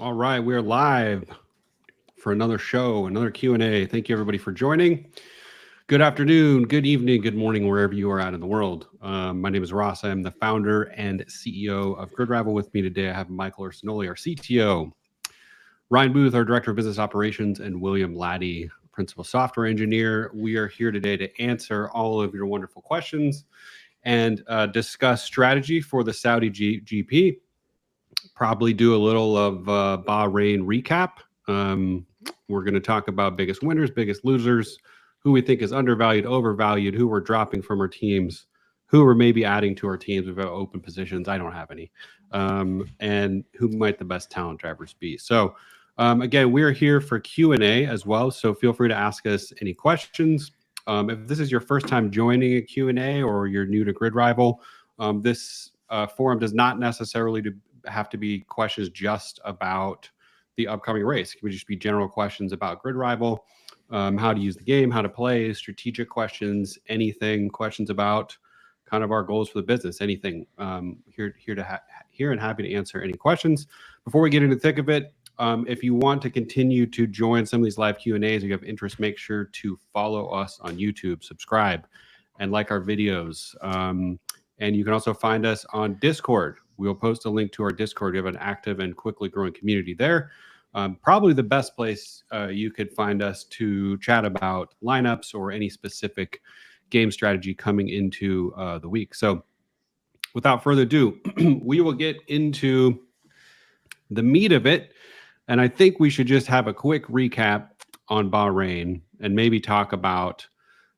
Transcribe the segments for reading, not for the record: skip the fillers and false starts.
All right, we're live for another show, another Q&A. Thank you, everybody, for joining. Good afternoon, good evening, good morning, wherever you are at in the world. My name is Ross. I'm the founder and CEO of GridRival. With me today, I have Michael Arsenoli, our CTO, Ryan Booth, our Director of Business Operations, and William Laddie, Principal Software Engineer. We are here today to answer all of your wonderful questions and discuss strategy for the Saudi GP. Probably do a little of Bahrain recap. We're going to talk about biggest winners, biggest losers, who we think is undervalued, overvalued, who we're dropping from our teams, who we're maybe adding to our teams. We've got open positions. I don't have any. And who might the best talent drivers be. So again, we're here for Q&A as well. So feel free to ask us any questions. If this is your first time joining a Q&A or you're new to GridRival, this forum does not necessarily have to be questions just about the upcoming race. It could just be general questions about GridRival, how to use the game, how to play, strategic questions, anything, questions about kind of our goals for the business, anything. Here and happy to answer any questions. Before we get into the thick of it, if you want to continue to join some of these live Q&As, if you have interest, make sure to follow us on YouTube, subscribe, and like our videos. And you can also find us on Discord. We'll post a link to our Discord. We have an active and quickly growing community there. Probably the best place you could find us to chat about lineups or any specific game strategy coming into the week. So without further ado, we will get into the meat of it. And I think we should just have a quick recap on Bahrain and maybe talk about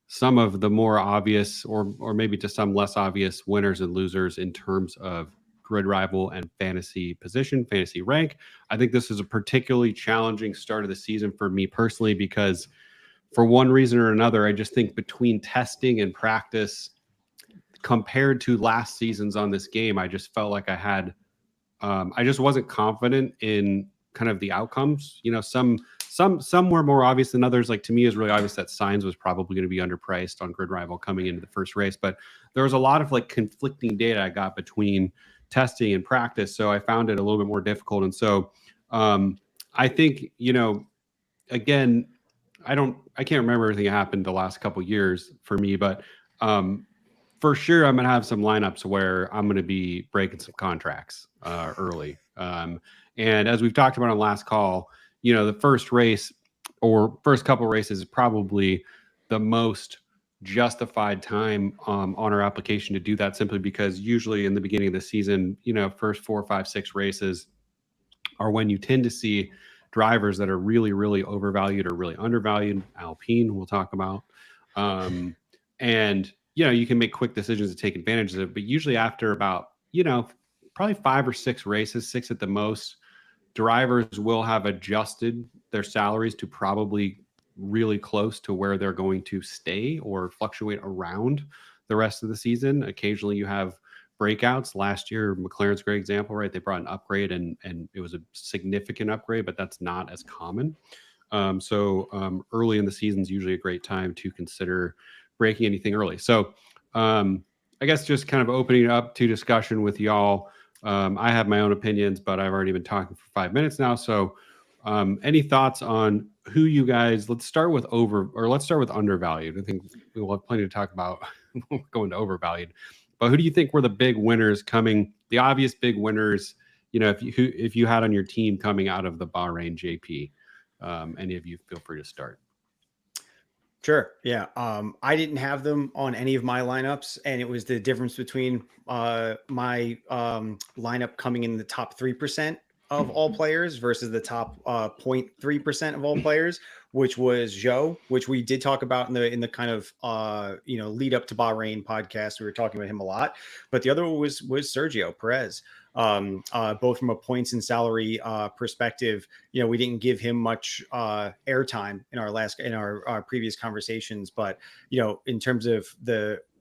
some of the more obvious or maybe to some less obvious winners and losers in terms of GridRival and fantasy position, fantasy rank. I think this is a particularly challenging start of the season for me personally because for one reason or another, I just think between testing and practice compared to last seasons on this game, I just felt like I had, I just wasn't confident in kind of the outcomes. You know, some were more obvious than others. Like to me, it's really obvious that Sainz was probably going to be underpriced on GridRival coming into the first race, but there was a lot of like conflicting data I got between testing and practice. So I found it a little bit more difficult. And so I think, you know, again, I can't remember everything that happened the last couple of years for me, but for sure, I'm going to have some lineups where I'm going to be breaking some contracts early. And as we've talked about on last call, you know, the first race or first couple of races is probably the most justified time on our application to do that, simply because usually in the beginning of the season, you know, first 4, 5, 6 races are when you tend to see drivers that are really, really overvalued or really undervalued. Alpine, we'll talk about. And, you know, you can make quick decisions to take advantage of it. But usually after about, you know, probably 5 or 6 races, 6 at the most, drivers will have adjusted their salaries to probably really close to where they're going to stay or fluctuate around the rest of the season. Occasionally you have breakouts. Last year, McLaren's a great example, right? They brought an upgrade and it was a significant upgrade, but that's not as common. So early in the season is usually a great time to consider breaking anything early. So I guess just kind of opening it up to discussion with y'all. I have my own opinions, but I've already been talking for 5 minutes now. So any thoughts on who you guys, let's start with undervalued. I think we'll have plenty to talk about going to overvalued, but who do you think were the big winners coming, the obvious big winners, you know, if you had on your team coming out of the Bahrain JP? Any of you feel free to start. Sure. Yeah. I didn't have them on any of my lineups, and it was the difference between my lineup coming in the top 3% of all players versus the top 0.3% of all players, which was Zhou, which we did talk about in the kind of lead up to Bahrain podcast. We were talking about him a lot, but the other one was Sergio Perez. Both from a points and salary perspective, you know, we didn't give him much airtime in our previous conversations, but you know, in terms of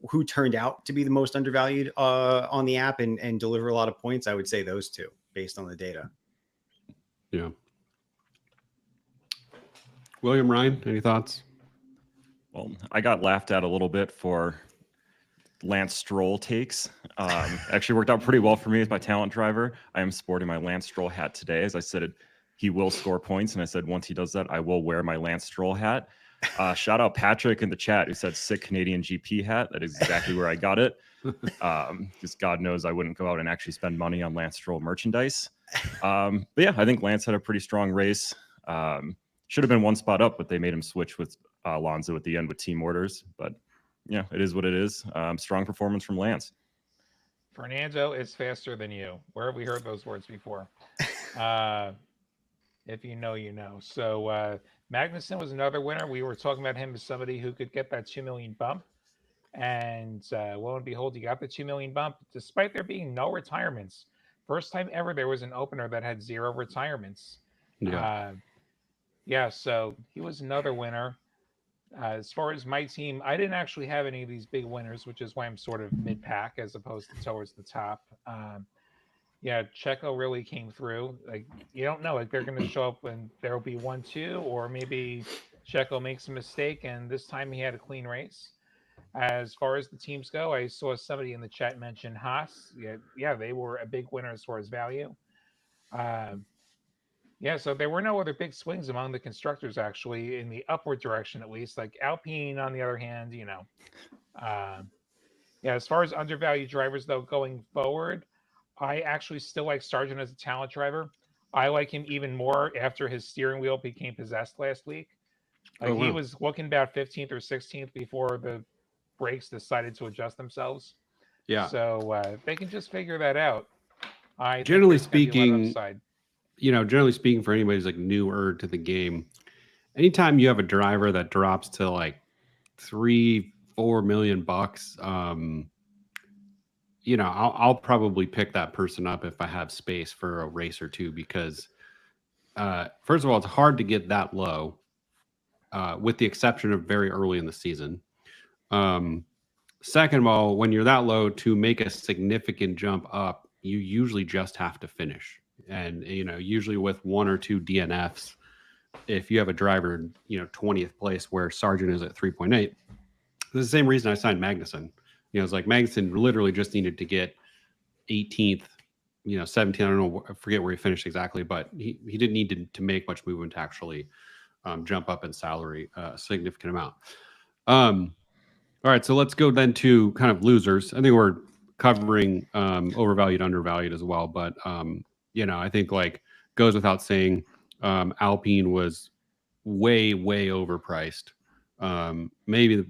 who turned out to be the most undervalued on the app and deliver a lot of points, I would say those two based on the data. Yeah. William, Ryan, any thoughts? Well, I got laughed at a little bit for Lance Stroll takes. Actually worked out pretty well for me as my talent driver. I am sporting my Lance Stroll hat today. As I said he will score points. And I said, once he does that, I will wear my Lance Stroll hat. Shout out Patrick in the chat who said sick Canadian GP hat. That is exactly where I got it. Because God knows I wouldn't go out and actually spend money on Lance Stroll merchandise. But yeah, I think Lance had a pretty strong race. Should have been one spot up, but they made him switch with Alonso at the end with team orders. But yeah, it is what it is. Strong performance from Lance. Fernando is faster than you. Where have we heard those words before? If you know, you know. So Magnussen was another winner. We were talking about him as somebody who could get that 2 million bump. And lo and behold, he got the 2 million bump, despite there being no retirements. First time ever there was an opener that had 0 retirements. Yeah. So he was another winner. As far as my team, I didn't actually have any of these big winners, which is why I'm sort of mid-pack as opposed to towards the top. Checo really came through. Like, you don't know, like they're going to show up and there'll be 1-2, or maybe Checo makes a mistake and this time he had a clean race. As far as the teams go, I saw somebody in the chat mention Haas. Yeah, they were a big winner as far as value. So there were no other big swings among the constructors, actually, in the upward direction, at least. Like Alpine, on the other hand, as far as undervalued drivers, though, going forward, I actually still like Sargent as a talent driver. I like him even more after his steering wheel became possessed last week. He was looking about 15th or 16th before the brakes decided to adjust themselves. Yeah. So they can just figure that out. Generally speaking, for anybody who's like newer to the game, anytime you have a driver that drops to like $3-4 million, I'll probably pick that person up if I have space for a race or two, because first of all, it's hard to get that low, with the exception of very early in the season. Second of all, when you're that low, to make a significant jump up, you usually just have to finish. And, usually with 1 or 2 DNFs, if you have a driver, 20th place where Sargent is at 3.8, this is the same reason I signed Magnussen. It's like Magnussen literally just needed to get 18th, 17th. I don't know, I forget where he finished exactly, but he didn't need to make much movement to actually jump up in salary a significant amount. All right, so let's go then to kind of losers. I think we're covering overvalued, undervalued as well, but I think like goes without saying, Alpine was way overpriced. Maybe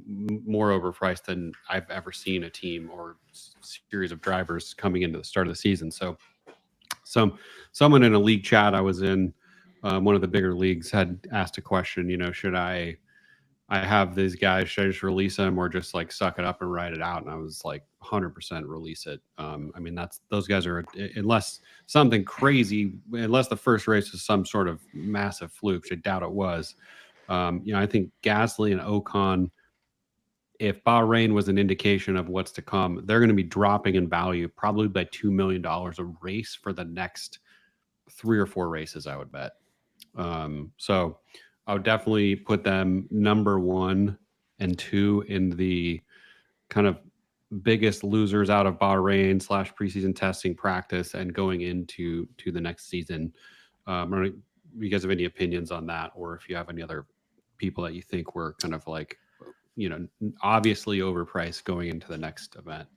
more overpriced than I've ever seen a team or series of drivers coming into the start of the season. So someone in a league chat I was in, one of the bigger leagues, had asked a question, should I have these guys, should I just release them or just like suck it up and ride it out? And I was like, 100% release it. Those guys are, unless something crazy, unless the first race was some sort of massive fluke, which I doubt it was. I think Gasly and Ocon, if Bahrain was an indication of what's to come, they're going to be dropping in value probably by $2 million a race for the next 3 or 4 races, I would bet. So I would definitely put them number 1 and 2 in the kind of biggest losers out of Bahrain / preseason testing practice and going into the next season. You guys have any opinions on that, or if you have any other people that you think were kind of like, obviously overpriced going into the next event?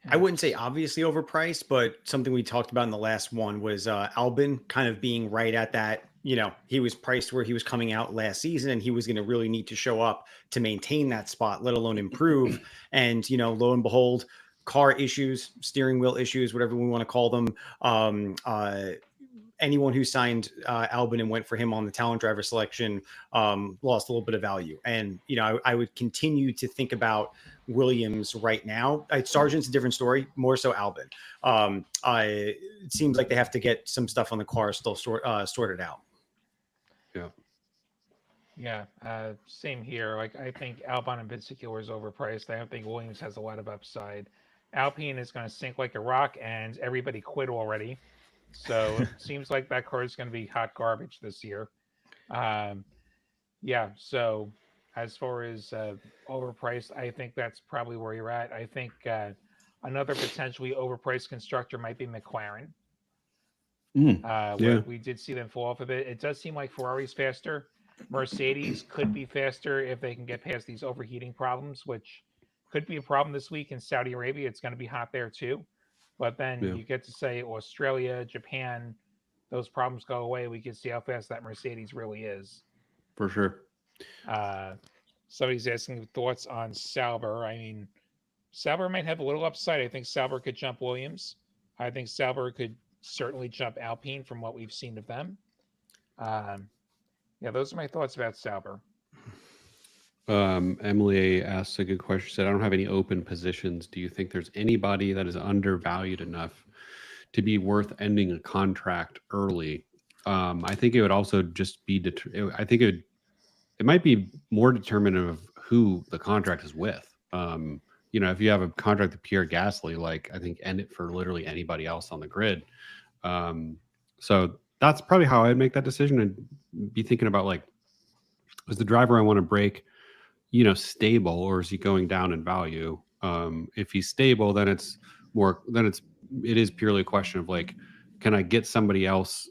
I wouldn't say obviously overpriced, but something we talked about in the last one was Albon kind of being right at that. He was priced where he was coming out last season, and he was going to really need to show up to maintain that spot, let alone improve. And, lo and behold, car issues, steering wheel issues, whatever we want to call them. Anyone who signed Albon and went for him on the talent driver selection lost a little bit of value. And, I would continue to think about Williams right now. Sargent's a different story, more so Albon. It seems like they have to get some stuff on the car still sorted out. Yeah, same here. Like, I think Albon in particular is overpriced. I don't think Williams has a lot of upside. Alpine is going to sink like a rock, and everybody quit already. So it seems like that car is going to be hot garbage this year. So as far as overpriced, I think that's probably where you're at. I think another potentially overpriced constructor might be McLaren. Yeah, We did see them fall off a bit. It does seem like Ferrari's faster. Mercedes could be faster if they can get past these overheating problems, which could be a problem this week in Saudi Arabia. It's going to be hot there too. But then yeah, you get to say Australia, Japan, those problems go away. We can see how fast that Mercedes really is. for sure. Uh, Somebody's asking thoughts on Sauber. I mean, Sauber might have a little upside. I think Sauber could jump Williams. I think Sauber could certainly jump Alpine from what we've seen of them. Yeah, those are my thoughts about Sauber. Emily asked a good question. She said, I don't have any open positions. Do you think there's anybody that is undervalued enough to be worth ending a contract early? I think it would also just be, I think it might be more determinative of who the contract is with. If you have a contract with Pierre Gasly, like I think end it for literally anybody else on the grid. So that's probably how I'd make that decision and be thinking about like, is the driver I want to break, stable, or is he going down in value? If he's stable, then it is purely a question of like, can I get somebody else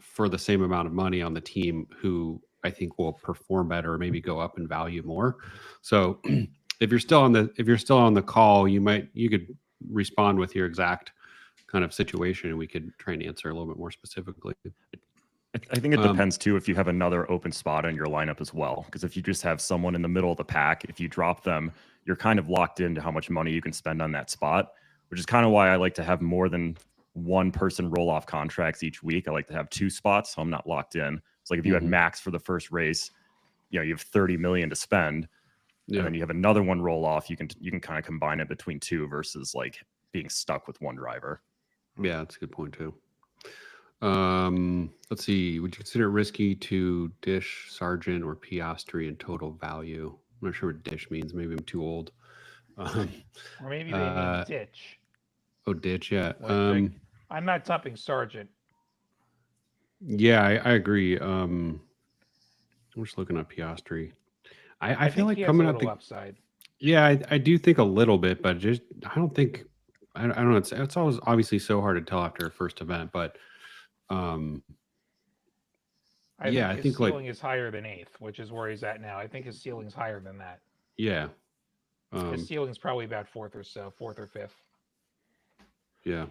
for the same amount of money on the team who I think will perform better or maybe go up in value more. So if you're still on the call, you could respond with your exact kind of situation and we could try and answer a little bit more specifically. I think it depends too if you have another open spot in your lineup as well. Because if you just have someone in the middle of the pack, if you drop them, you're kind of locked into how much money you can spend on that spot, which is kind of why I like to have more than one person roll off contracts each week. I like to have 2 spots, so I'm not locked in. It's like if you had Max for the first race, you have 30 million to spend, and then you have another one roll off. You can kind of combine it between 2 versus like being stuck with one driver. Yeah, that's a good point too. Let's see. Would you consider it risky to dish Sargent or Piastri in total value? I'm not sure what dish means. Maybe I'm too old. Or maybe they mean ditch. Oh, ditch, yeah. I'm not dumping Sargent. Yeah, I agree. I'm just looking at Piastri. I feel like coming up the upside. Yeah, I do think a little bit, but just I don't think I don't know. It's always obviously so hard to tell after a first event, but I think his ceiling is higher than 8th, which is where he's at now. I think his ceiling's higher than that. Yeah. His ceiling's probably about 4th or 5th. Yeah.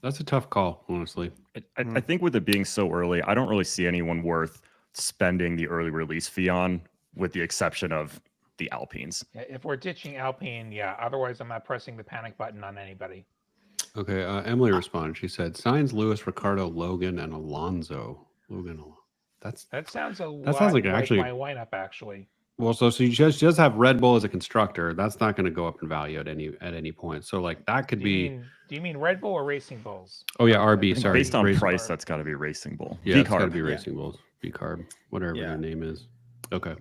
That's a tough call, honestly. I think with it being so early, I don't really see anyone worth spending the early release fee on, with the exception of the Alpines. Yeah, if we're ditching Alpine, yeah. Otherwise, I'm not pressing the panic button on anybody. Okay, Emily responded. She said, Sainz, Lewis, Ricardo, Logan, and Alonso. That sounds like actually my lineup, actually. Well, so you just have Red Bull as a constructor. That's not going to go up in value at any point. So like that could be. Do you mean Red Bull or Racing Bulls? Oh yeah, RB. Sorry, based on price, that's got to be Racing Bull. Yeah, it's got to be Racing Bulls. B carb, whatever their name is. Okay.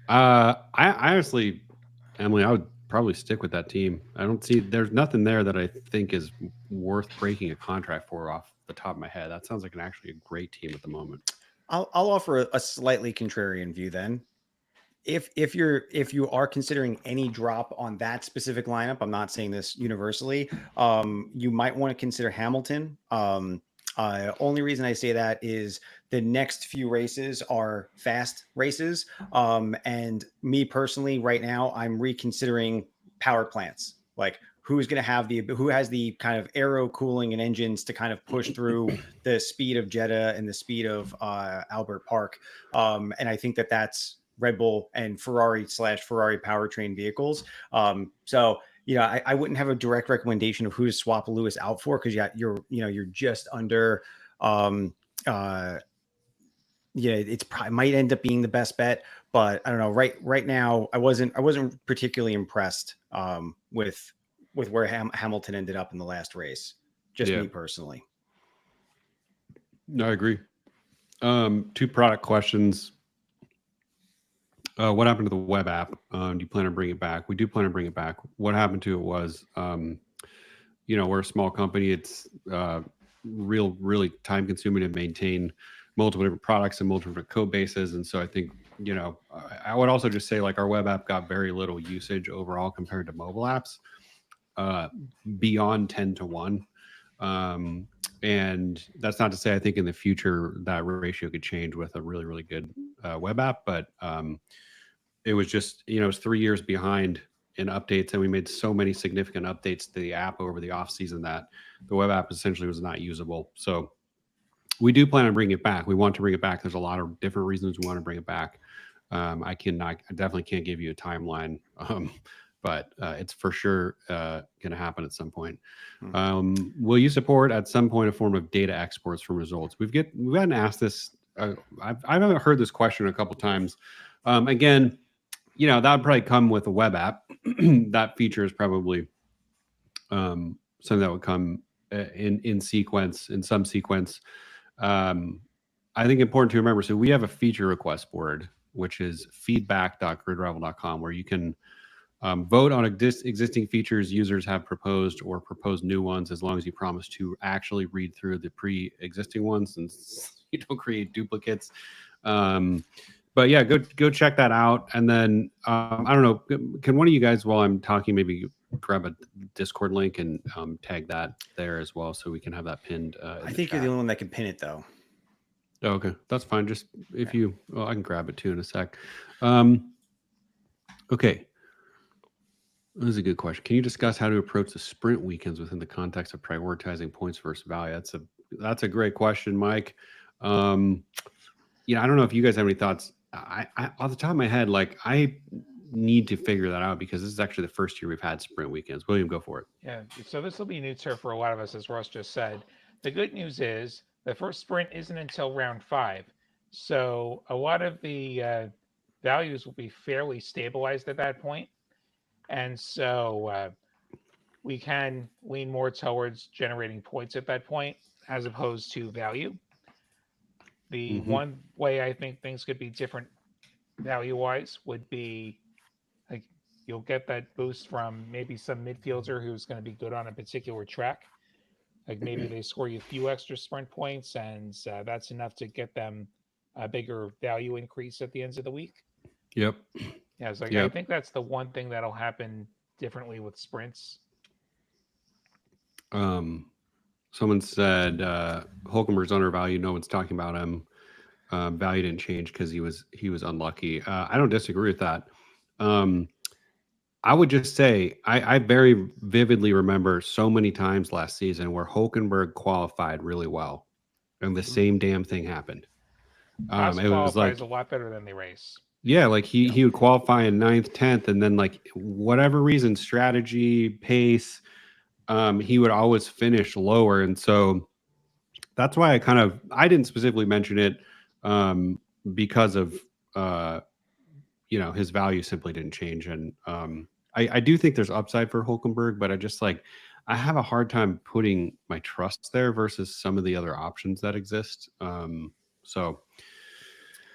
I honestly, Emily, I would probably stick with that team. I don't see there's nothing there that I think is worth breaking a contract for off the top of my head. That sounds like actually a great team at the moment. I'll offer a slightly contrarian view then. If you are considering any drop on that specific lineup, I'm not saying this universally, you might want to consider Hamilton. Only reason I say that is the next few races are fast races. And me personally, right now, I'm reconsidering power plants. Like who has the kind of aero cooling and engines to kind of push through the speed of Jeddah and the speed of Albert Park. And I think that's Red Bull and Ferrari powertrain vehicles. So, I wouldn't have a direct recommendation of who to swap Lewis out for, because you're just under, it might end up being the best bet, but I don't know. Right now, I wasn't particularly impressed with where Hamilton ended up in the last race. Just me personally. No, I agree. 2 product questions. What happened to the web app? Do you plan to bring it back? We do plan to bring it back. What happened to it was, we're a small company. It's really time consuming to maintain multiple different products and multiple different code bases. And so I think, I would also just say like our web app got very little usage overall compared to mobile apps, beyond 10 to 1. And that's not to say I think in the future that ratio could change with a really, really good web app. But it was just, it was 3 years behind in updates. And we made so many significant updates to the app over the off season that the web app essentially was not usable. So we do plan on bringing it back. We want to bring it back. There's a lot of different reasons we want to bring it back. I definitely can't give you a timeline, but it's for sure going to happen at some point. Will you support at some point a form of data exports from results? We've gotten asked this. I've heard this question a couple times. Again, that would probably come with a web app. That feature is probably something that would come in sequence, in some sequence. I think important to remember. So we have a feature request board, which is feedback.gridrival.com, where you can vote on existing features users have proposed or propose new ones, as long as you promise to actually read through the pre-existing ones and you don't create duplicates. But yeah, go check that out. And then I don't know, can one of you guys, while I'm talking, maybe grab a Discord link and tag that there as well, so we can have that pinned. I think you're the only one that can pin it, though. Oh, okay, that's fine. Just if I can grab it too in a sec. Okay. This is a good question. Can you discuss how to approach the sprint weekends within the context of prioritizing points versus value? That's a great question, Mike. I don't know if you guys have any thoughts. I off the top of my head, I need to figure that out, because this is actually the first year we've had sprint weekends. William, go for it. Yeah, so this will be new turf for a lot of us, as Ross just said. The good news is the first sprint isn't until round 5. So a lot of the values will be fairly stabilized at that point. And so we can lean more towards generating points at that point as opposed to value. The one way I think things could be different value-wise would be you'll get that boost from maybe some midfielder who's going to be good on a particular track. Maybe they score you a few extra sprint points, and that's enough to get them a bigger value increase at the end of the week. Yep. Yeah, so I think that's the one thing that'll happen differently with sprints. Someone said Hulkenberg's undervalued. No one's talking about him. Value didn't change because he was unlucky. I don't disagree with that. I would just say I very vividly remember so many times last season where Hulkenberg qualified really well, and the same damn thing happened. It was a lot better than they race. Yeah, he would qualify in 9th, 10th, and then whatever reason, strategy, pace, he would always finish lower. And so that's why I didn't specifically mention it because of his value simply didn't change. And I do think there's upside for Hulkenberg, but I have a hard time putting my trust there versus some of the other options that exist. So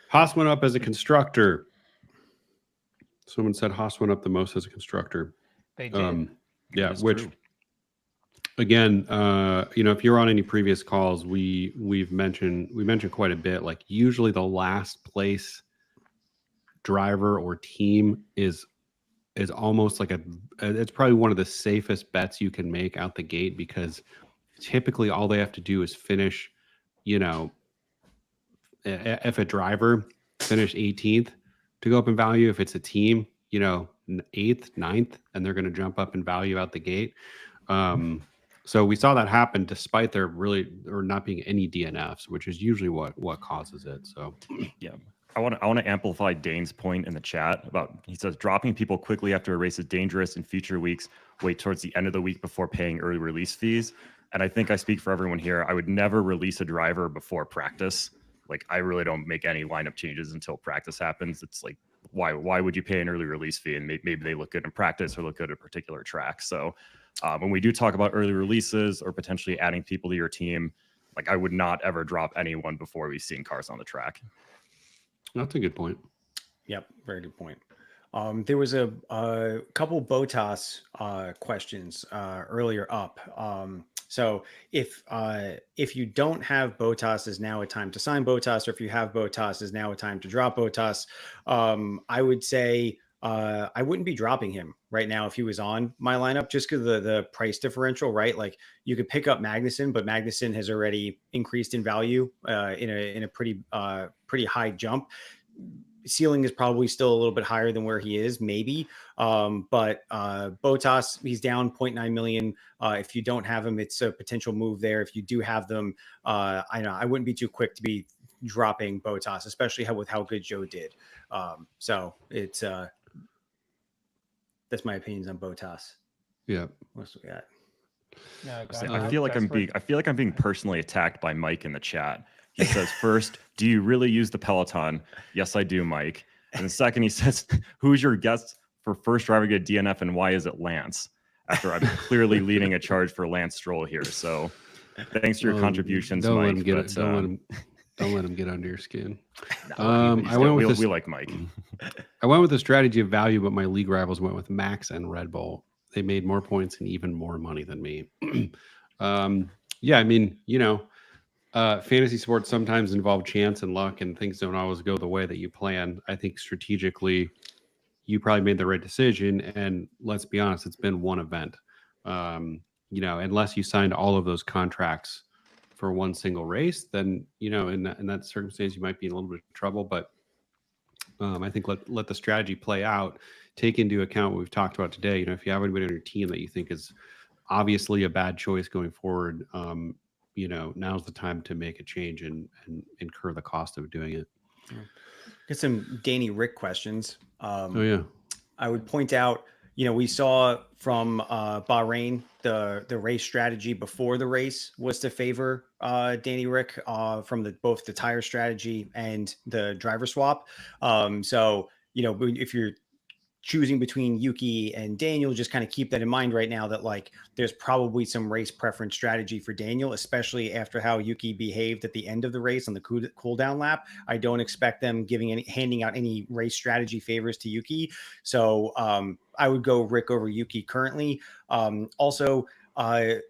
Haas went up as a constructor. Someone said Haas went up the most as a constructor. They did. Yeah, which true. Again, if you're on any previous calls, we mentioned quite a bit. Usually the last place driver or team is almost it's probably one of the safest bets you can make out the gate, because typically all they have to do is finish, if a driver finish 18th to go up in value, if it's a team, 8th, 9th, and they're going to jump up in value out the gate. So we saw that happen despite there not being any DNFs, which is usually what causes it. So yeah. I want to amplify Dane's point in the chat about, he says, dropping people quickly after a race is dangerous. In future weeks, wait towards the end of the week before paying early release fees. And I think I speak for everyone here. I would never release a driver before practice. I really don't make any lineup changes until practice happens. It's why would you pay an early release fee? And maybe they look good in practice or look good at a particular track. So when we do talk about early releases or potentially adding people to your team, I would not ever drop anyone before we've seen cars on the track. That's a good point. Yep, very good point. There was a couple Botas questions earlier up. So if you don't have Botas, is now a time to sign Botas, or if you have Botas, is now a time to drop Botas. I would say I wouldn't be dropping him right now if he was on my lineup, just because the price differential, right? Like you could pick up Magnussen, but Magnussen has already increased in value in a pretty high jump. Ceiling is probably still a little bit higher than where he is, maybe. But Botas, he's down 0.9 million. If you don't have him, it's a potential move there. If you do have them, I wouldn't be too quick to be dropping Botas, especially with how good Joe did. So it's that's my opinions on Botas. Yeah. What's we got? No, I feel like I'm being personally attacked by Mike in the chat. He says, first, do you really use the Peloton? Yes, I do, Mike. And the second, he says, who's your guest for first driver to get DNF and why is it Lance? After I'm clearly leading a charge for Lance Stroll here. So thanks for your contributions, don't Mike. Let him get it. Don't let him get under your skin. We like Mike. I went with the strategy of value, but my league rivals went with Max and Red Bull. They made more points and even more money than me. Yeah, I mean, fantasy sports sometimes involve chance and luck, and things don't always go the way that you plan. I think strategically, you probably made the right decision. And let's be honest, it's been one event. Unless you signed all of those contracts for one single race, then in that circumstance you might be in a little bit of trouble. But I think let the strategy play out. Take into account what we've talked about today. If you have anybody on your team that you think is obviously a bad choice going forward, now's the time to make a change and incur the cost of doing it. Get some Danny Rick questions. Oh yeah, I would point out, we saw from Bahrain the race strategy before the race was to favor Danny Rick from both the tire strategy and the driver swap. So if you're choosing between Yuki and Daniel, just kind of keep that in mind right now, that like there's probably some race preference strategy for Daniel, especially after how Yuki behaved at the end of the race on the cool down lap. I don't expect them handing out any race strategy favors to Yuki. So I would go Rick over Yuki currently. Also, on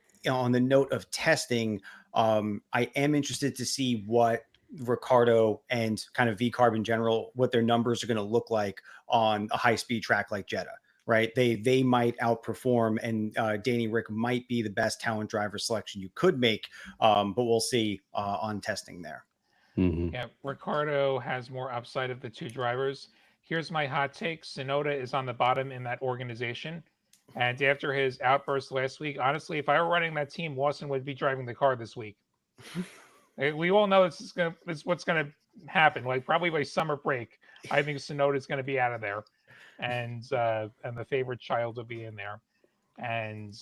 the note of testing, I am interested to see what Ricardo and kind of V-Carb in general, what their numbers are going to look like on a high-speed track like Jeddah, right? They might outperform, and Danny Rick might be the best talent driver selection you could make, but we'll see on testing there. Mm-hmm. Yeah, Ricardo has more upside of the two drivers. Here's my hot take. Sonoda is on the bottom in that organization. And after his outburst last week, honestly, if I were running that team, Lawson would be driving the car this week. We all know it's what's going to happen. Like probably by summer break, I think Sonoda is going to be out of there, and the favorite child will be in there, and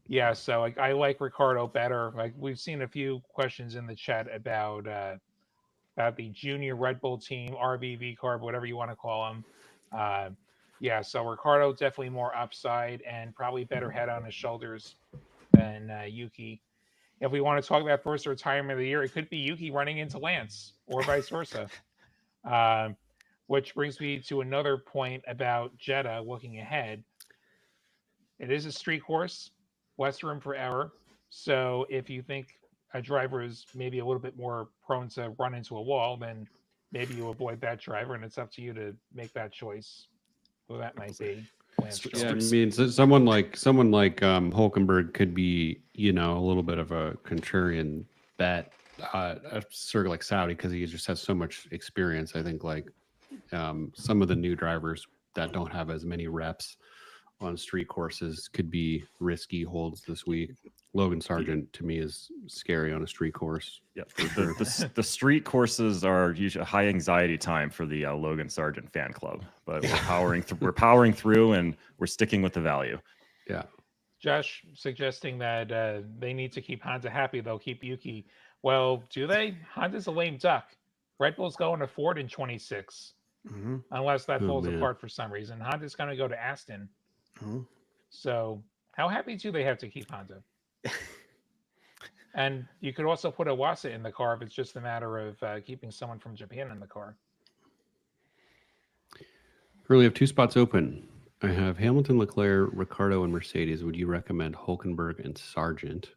yeah. So like I like Ricardo better. Like we've seen a few questions in the chat about the junior Red Bull team, RBV Carb, whatever you want to call them. Yeah. So Ricardo definitely more upside and probably better head on his shoulders than Yuki. If we want to talk about first retirement of the year, it could be Yuki running into Lance or vice versa. Which brings me to another point about Jeddah looking ahead. It is a street course, less room for error. So if you think a driver is maybe a little bit more prone to run into a wall, then maybe you avoid that driver, and it's up to you to make that choice. Who that might be. Yeah, I mean, someone like Hulkenberg could be, a little bit of a contrarian bet, sort of like Saudi, because he just has so much experience. I think like some of the new drivers that don't have as many reps on street courses could be risky holds this week. Logan Sargent to me is scary on a street course. Yeah, the street courses are usually a high anxiety time for the Logan Sargent fan club, but we're powering through and we're sticking with the value. Yeah. Josh suggesting that they need to keep Honda happy. They'll keep Yuki. Well, do they? Honda's a lame duck. Red Bull's going to Ford in 26, unless that falls apart for some reason. Honda's going to go to Aston. So how happy do they have to keep Honda? And you could also put Iwasa in the car if it's just a matter of keeping someone from Japan in the car. Currently have 2 spots open. I have Hamilton, Leclerc, Ricardo, and Mercedes. Would you recommend Hulkenberg and Sargent,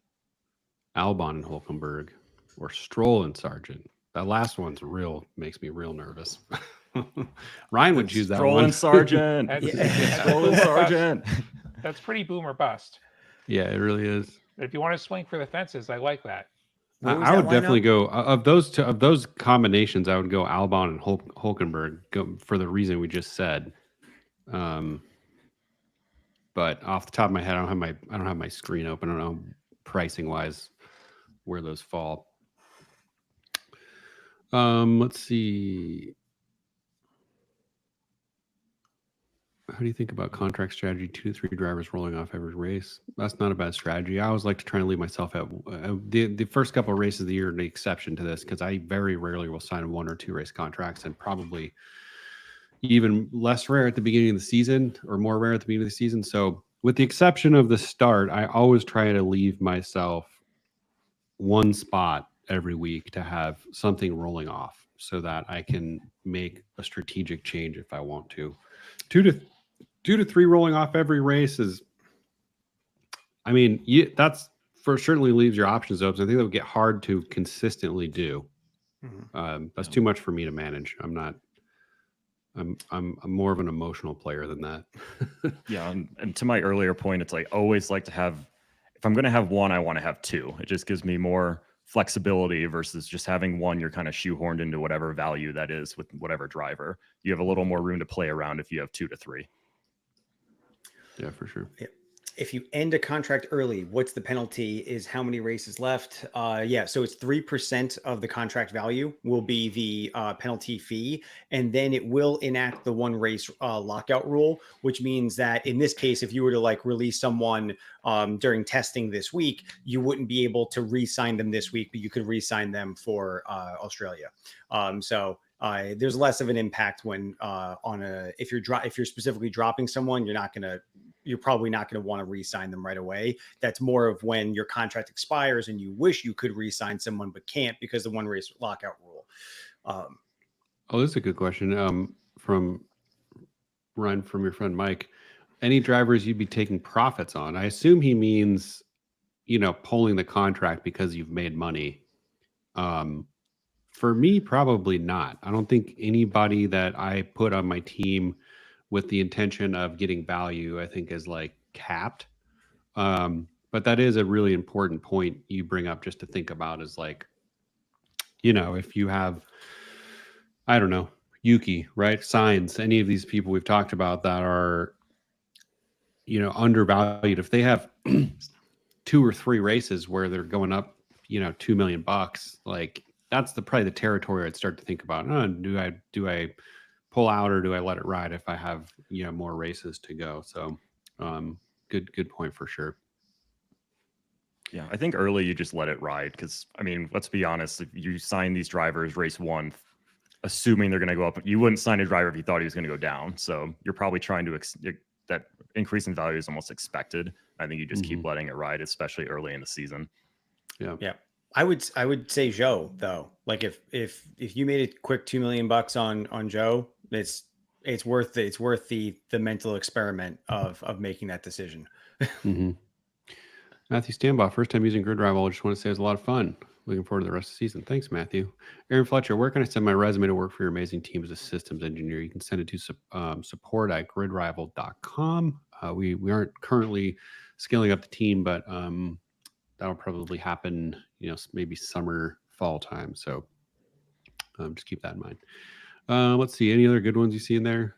Albon and Hulkenberg, or Stroll and Sargent? That last one's makes me real nervous. Ryan would choose that Strolling one. Sergeant. Strolling Sergeant. That's pretty boom or bust. Yeah, it really is. But if you want to swing for the fences, I like that. I would definitely go of those combinations. I would go Albon and Hulkenberg for the reason we just said. But off the top of my head, I don't have my screen open. I don't know pricing wise where those fall. Let's see. How do you think about contract strategy? 2 to 3 drivers rolling off every race. That's not a bad strategy. I always like to try and leave myself at the first couple of races of the year, an exception to this, because I very rarely will sign 1 or 2 race contracts, and probably even less rare at the beginning of the season, or more rare at the beginning of the season. So with the exception of the start, I always try to leave myself 1 spot every week to have something rolling off so that I can make a strategic change if I want to. 2 to 3 rolling off every race is, I mean, that's certainly leaves your options open. I think that would get hard to consistently do. That's too much for me to manage. I'm more of an emotional player than that. Yeah, and to my earlier point, it's like always like to have, if I'm going to have 1, I want to have 2. It just gives me more flexibility versus just having 1. You're kind of shoehorned into whatever value that is with whatever driver. You have a little more room to play around if you have 2 to 3. Yeah, for sure. Yeah. If you end a contract early, what's the penalty? Is how many races left? So it's 3% of the contract value will be the penalty fee, and then it will enact the 1 race lockout rule, which means that in this case, if you were to like release someone during testing this week, you wouldn't be able to re-sign them this week, but you could re-sign them for Australia. There's less of an impact when if you're specifically dropping someone, you're probably not going to want to re-sign them right away. That's more of when your contract expires and you wish you could re-sign someone but can't because the 1 race lockout rule. This is a good question from Ryan, from your friend Mike. Any drivers you'd be taking profits on? I assume he means, pulling the contract because you've made money. For me, probably not. I don't think anybody that I put on my team with the intention of getting value, I think is like capped. But that is a really important point you bring up just to think about, is like, if you have, I don't know, Yuki, right? Signs, any of these people we've talked about that are, undervalued. If they have 2 or 3 races where they're going up, $2 million, like that's probably the territory I'd start to think about. Do I pull out or do I let it ride if I have more races to go? So good point for sure. Yeah, I think early you just let it ride because, I mean, let's be honest, if you sign these drivers race 1 assuming they're going to go up, you wouldn't sign a driver if you thought he was going to go down. So you're probably trying to that increase in value is almost expected. I think you just keep letting it ride, especially early in the season. Yeah. I would say Joe though. Like if you made a quick $2 million on Joe, it's worth the mental experiment of making that decision. Matthew Stambaugh, first time using GridRival. I just want to say it was a lot of fun. Looking forward to the rest of the season. Thanks, Matthew. Aaron Fletcher, where can I send my resume to work for your amazing team as a systems engineer? You can send it to support@gridrival.com. We aren't currently scaling up the team, but that'll probably happen, maybe summer, fall time. So just keep that in mind. Let's see. Any other good ones you see in there?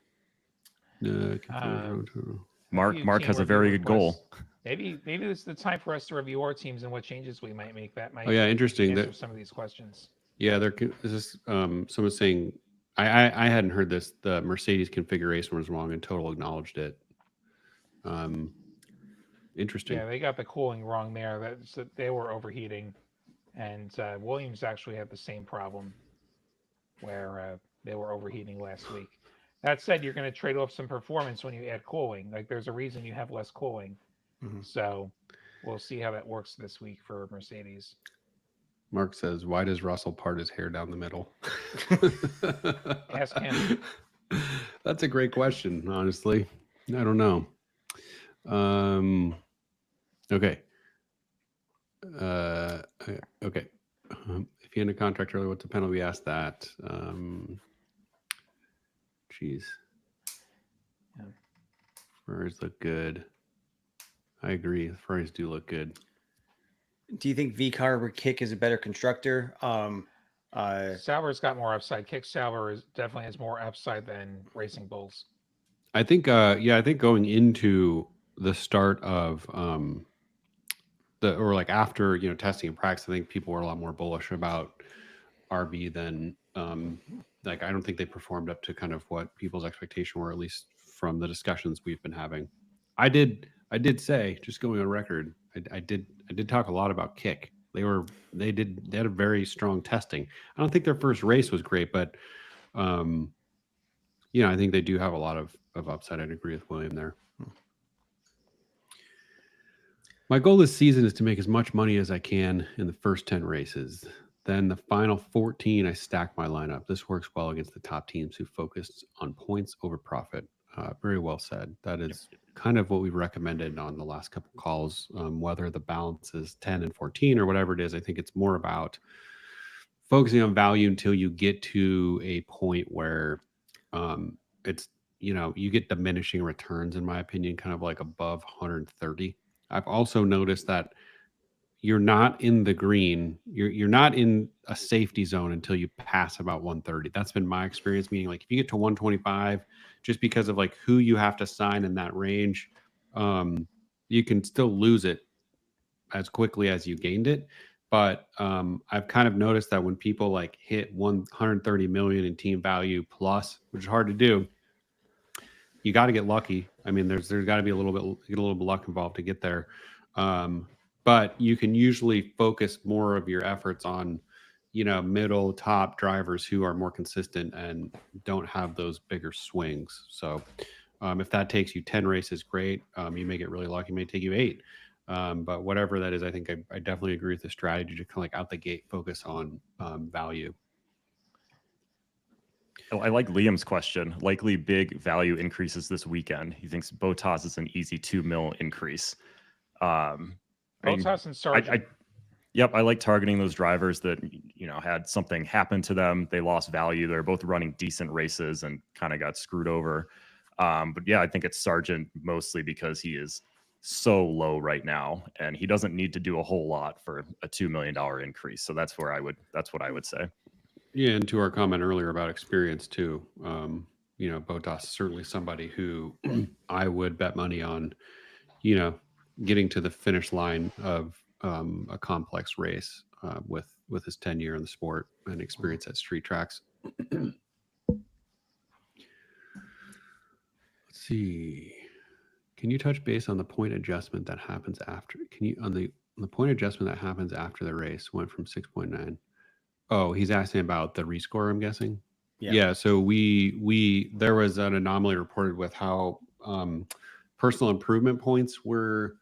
Mark has a very good goal. Maybe this is the time for us to review our teams and what changes we might make. That might interesting. Answer some of these questions. Yeah, someone saying I hadn't heard this. The Mercedes configuration was wrong and Total acknowledged it. Interesting. Yeah, they got the cooling wrong there. They were overheating, and Williams actually had the same problem where they were overheating last week. That said, you're going to trade off some performance when you add cooling. Like there's a reason you have less cooling. So we'll see how that works this week for Mercedes. Mark says, why does Russell part his hair down the middle? Ask him. That's a great question, honestly. I don't know. Okay. Okay. If you end a contract early, what's the penalty? We asked that. Jeez. Yeah. Ferraris look good. I agree. The Ferraris do look good. Do you think V-Car or Kick is a better constructor? Sauber's got more upside. Kick Sauber definitely has more upside than Racing Bulls. I think I think going into the start of after, testing and practice, I think people were a lot more bullish about RB than I don't think they performed up to kind of what people's expectation were, at least from the discussions we've been having. I did say, just going on record, I did talk a lot about Kick. They had a very strong testing. I don't think their first race was great, but I think they do have a lot of upside. I'd agree with William there. My goal this season is to make as much money as I can in the first 10 races. Then the final 14, I stack my lineup. This works well against the top teams who focused on points over profit. Very well said. That is kind of what we've recommended on the last couple calls, whether the balance is 10 and 14 or whatever it is. I think it's more about focusing on value until you get to a point where it's, you get diminishing returns, in my opinion, kind of like above 130. I've also noticed that you're not in the green. You're not in a safety zone until you pass about 130. That's been my experience. Meaning, like if you get to 125, just because of like who you have to sign in that range, you can still lose it as quickly as you gained it. But I've kind of noticed that when people like hit 130 million in team value plus, which is hard to do, you got to get lucky. I mean, there's got to be a little bit of luck involved to get there. But you can usually focus more of your efforts on, middle top drivers who are more consistent and don't have those bigger swings. So if that takes you 10 races, great. You may get really lucky. It may take you 8. But whatever that is, I think I definitely agree with the strategy to kind of like out the gate focus on value. I like Liam's question. Likely big value increases this weekend. He thinks Botas is an easy 2 mil increase. Botas and Sargent. I like targeting those drivers that had something happen to them. They lost value. They're both running decent races and kind of got screwed over. But yeah, I think it's Sargent mostly because he is so low right now, and he doesn't need to do a whole lot for a $2 million increase. So that's what I would say. Yeah, and to our comment earlier about experience too, Botas is certainly somebody who I would bet money on, getting to the finish line of a complex race with his tenure in the sport and experience at street tracks. Let's see. Can you touch base on the point adjustment that happens after? On the point adjustment that happens after the race went from 6.9? Oh, he's asking about the rescore, I'm guessing. Yeah. So there was an anomaly reported with how personal improvement points were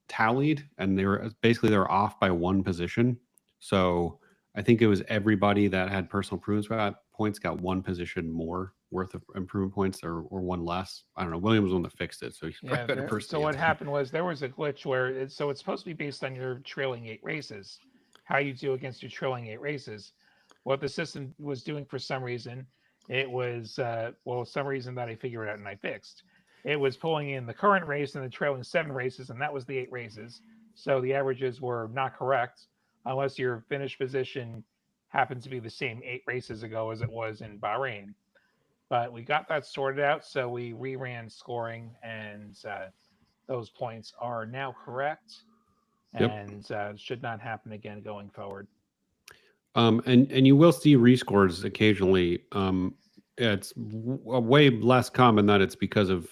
tallied, and they were off by 1 position. So I think it was everybody that had personal improvement points got 1 position more worth of improvement points or 1 less. I don't know. William was the one that fixed it, so he's probably better person. So what happened was there was a glitch where it's supposed to be based on your trailing 8 races, how you do against your trailing 8 races. What the system was doing for some reason, it was some reason that I figured out and I fixed. It was pulling in the current race and the trailing 7 races, and that was the 8 races. So the averages were not correct unless your finish position happened to be the same 8 races ago as it was in Bahrain. But we got that sorted out, so we reran scoring, and those points are now correct, and should not happen again going forward. And you will see rescores occasionally. It's way less common that it's because of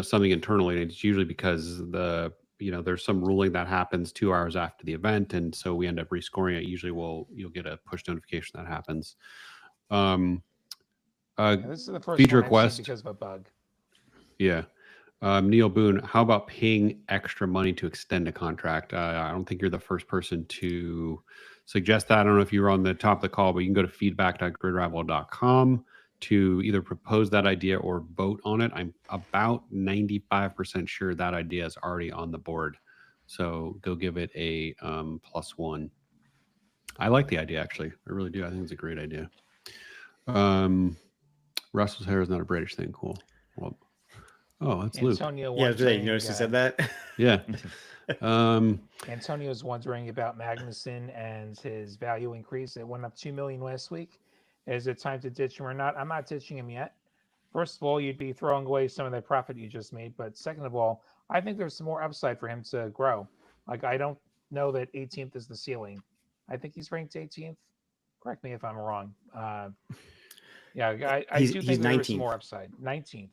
something internally. It's usually because there's some ruling that happens 2 hours after the event, and so we end up rescoring it. Usually, you'll get a push notification that happens. This is the first feature one I've request seen because of a bug. Yeah. Neil Boone, how about paying extra money to extend a contract? I don't think you're the first person to suggest that. I don't know if you were on the top of the call, but you can go to feedback.gridrival.com to either propose that idea or vote on it. I'm about 95% sure that idea is already on the board. So go give it a +1. I like the idea, actually. I really do. I think it's a great idea. Russell's hair is not a British thing. Cool. Well, oh, that's Luke. Antonio Yeah, today you wondering, noticed he said that. Yeah. Antonio's wondering about Magnussen and his value increase. It went up 2 million last week. Is it time to ditch him or not? I'm not ditching him yet. First of all, you'd be throwing away some of that profit you just made. But second of all, I think there's some more upside for him to grow. Like, I don't know that 18th is the ceiling. I think he's ranked 18th. Correct me if I'm wrong. Yeah, I do think there's more upside. 19th.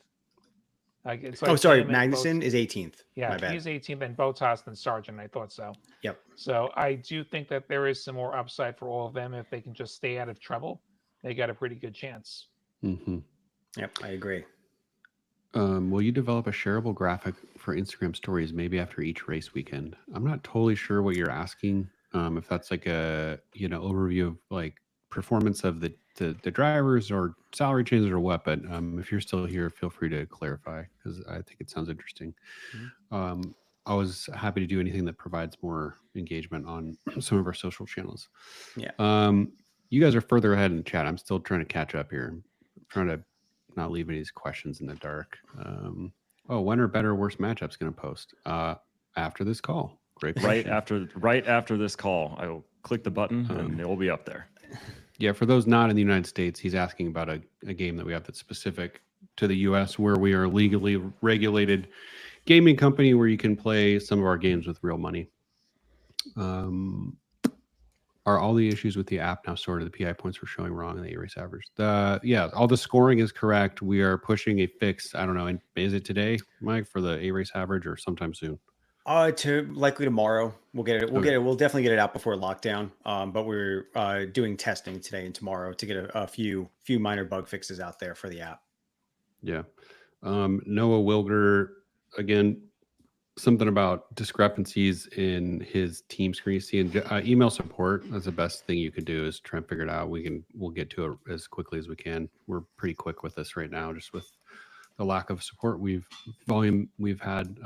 Like, it's like Magnussen is 18th. Yeah, My bad. he's 18th, and Botas than Sargent. I thought so. Yep. So I do think that there is some more upside for all of them if they can just stay out of trouble. They got a pretty good chance. Mm-hmm. Yep, I agree. Will you develop a shareable graphic for Instagram stories maybe after each race weekend? I'm not totally sure what you're asking. If that's like a overview of like performance of the drivers or salary changes or what, but if you're still here, feel free to clarify because I think it sounds interesting. Mm-hmm. I was happy to do anything that provides more engagement on some of our social channels. Yeah. You guys are further ahead in the chat. I'm still trying to catch up here. I'm trying to not leave any of these questions in the dark. When are better or worse matchups going to post? After this call. Great question. Right after this call, I will click the button and it will be up there. Yeah, for those not in the United States, he's asking about a game that we have that's specific to the U.S., where we are a legally regulated gaming company where you can play some of our games with real money. Are all the issues with the app now sorted? The PI points were showing wrong in the A-race average. All the scoring is correct. We are pushing a fix. I don't know. Is it today, Mike, for the A-race average or sometime soon? Likely tomorrow. We'll get it. We'll definitely get it out before lockdown. But we're doing testing today and tomorrow to get a few minor bug fixes out there for the app. Yeah. Noah Wilger, again, something about discrepancies in his team screen. Seeing email support. That's the best thing you could do is try and figure it out. We'll get to it as quickly as we can. We're pretty quick with this right now, just with the lack of support we've had.